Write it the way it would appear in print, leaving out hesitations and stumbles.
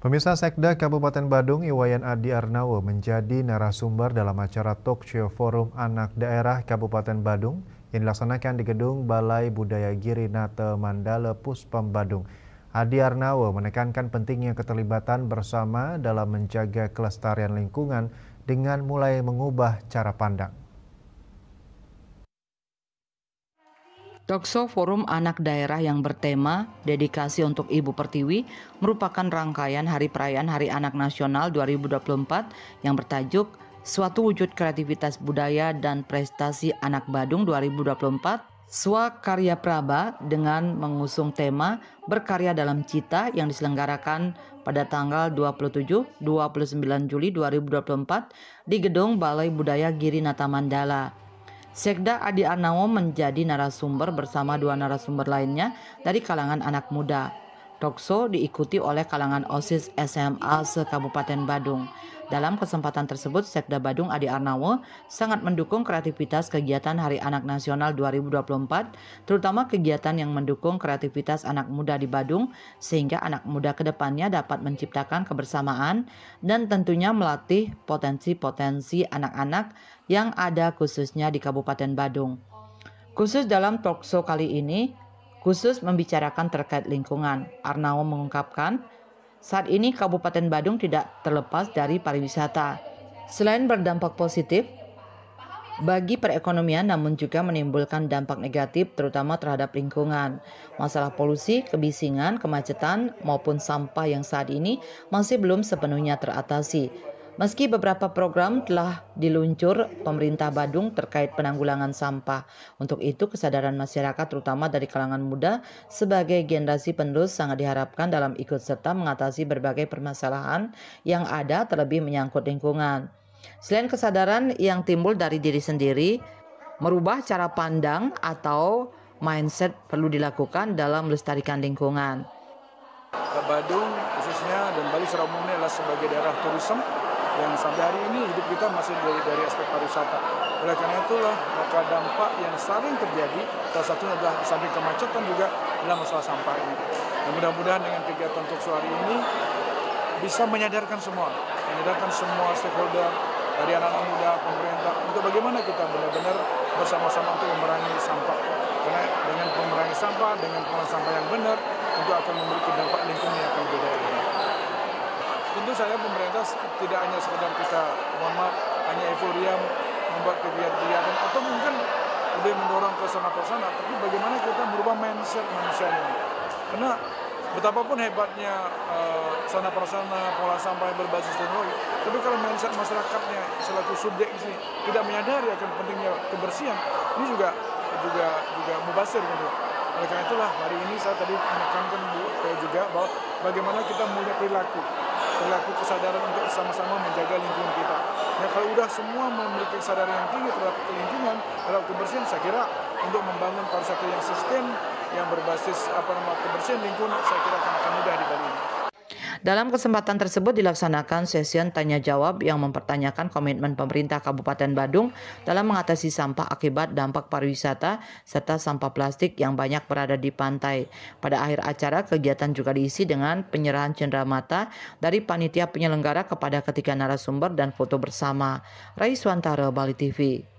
Pemirsa Sekda Kabupaten Badung, Iwayan Adi Arnawo menjadi narasumber dalam acara talk show Forum Anak Daerah Kabupaten Badung yang dilaksanakan di Gedung Balai Budaya Girinate Mandala Puspam Badung. Adi Arnawo menekankan pentingnya keterlibatan bersama dalam menjaga kelestarian lingkungan dengan mulai mengubah cara pandang. Talkshow Forum Anak Daerah yang bertema Dedikasi untuk Ibu Pertiwi merupakan rangkaian Hari Perayaan Hari Anak Nasional 2024 yang bertajuk Suatu Wujud Kreativitas Budaya dan Prestasi Anak Badung 2024 Swakarya Praba dengan mengusung tema Berkarya dalam Cita yang diselenggarakan pada tanggal 27-29 Juli 2024 di Gedung Balai Budaya Girinata Mandala. Sekda Adi Arnawo menjadi narasumber bersama dua narasumber lainnya dari kalangan anak muda. Talkshow diikuti oleh kalangan OSIS SMA se-Kabupaten Badung. Dalam kesempatan tersebut, Sekda Badung Adi Arnawo sangat mendukung kreativitas kegiatan Hari Anak Nasional 2024, terutama kegiatan yang mendukung kreativitas anak muda di Badung, sehingga anak muda kedepannya dapat menciptakan kebersamaan dan tentunya melatih potensi-potensi anak-anak yang ada khususnya di Kabupaten Badung. Khusus dalam talkshow kali ini, khusus membicarakan terkait lingkungan, Arnawo mengungkapkan, saat ini Kabupaten Badung tidak terlepas dari pariwisata. Selain berdampak positif bagi perekonomian, namun juga menimbulkan dampak negatif terutama terhadap lingkungan. Masalah polusi, kebisingan, kemacetan maupun sampah yang saat ini masih belum sepenuhnya teratasi. Meski beberapa program telah diluncur pemerintah Badung terkait penanggulangan sampah. Untuk itu kesadaran masyarakat terutama dari kalangan muda sebagai generasi penerus sangat diharapkan dalam ikut serta mengatasi berbagai permasalahan yang ada terlebih menyangkut lingkungan. Selain kesadaran yang timbul dari diri sendiri, merubah cara pandang atau mindset perlu dilakukan dalam melestarikan lingkungan. Badung khususnya dan Bali secara umumnya adalah sebagai daerah turisme yang sampai hari ini hidup kita masih dari aspek pariwisata. Oleh karena itulah maka dampak yang sering terjadi salah satunya adalah di samping kemacetan juga adalah masalah sampah ini. Dan mudah-mudahan dengan kegiatan talkshow hari ini bisa menyadarkan semua stakeholder dari anak-anak muda, pemerintah untuk bagaimana kita benar-benar bersama-sama untuk memerangi sampah. Karena dengan memerangi sampah, dengan pengelolaan sampah yang benar, tentu akan memiliki dampak lingkungan yang akan berbeda. Tentu saya pemerintah tidak hanya sekedar kita hanya euforia membuat kegiatan atau mungkin lebih mendorong ke sana, tapi bagaimana kita merubah mindset manusianya. Karena betapapun hebatnya sana-prasana pengolahan sampah yang berbasis teknologi, tapi kalau mindset masyarakatnya selaku subjek ini tidak menyadari akan pentingnya kebersihan, ini juga mubazir gitu. Oleh karena itulah hari ini saya tadi menekankan juga bahwa bagaimana kita punya perilaku kesadaran untuk sama-sama menjaga lingkungan kita. Ya kalau udah semua memiliki kesadaran yang tinggi terhadap lingkungan, terhadap kebersihan, saya kira untuk membangun pariwisata yang sustain, yang berbasis kebersihan lingkungan, saya kira akan mudah di Bali ini. Dalam kesempatan tersebut dilaksanakan sesi tanya jawab yang mempertanyakan komitmen pemerintah Kabupaten Badung dalam mengatasi sampah akibat dampak pariwisata serta sampah plastik yang banyak berada di pantai. Pada akhir acara kegiatan juga diisi dengan penyerahan cenderamata dari panitia penyelenggara kepada ketiga narasumber dan foto bersama. Raiswantara, Bali TV.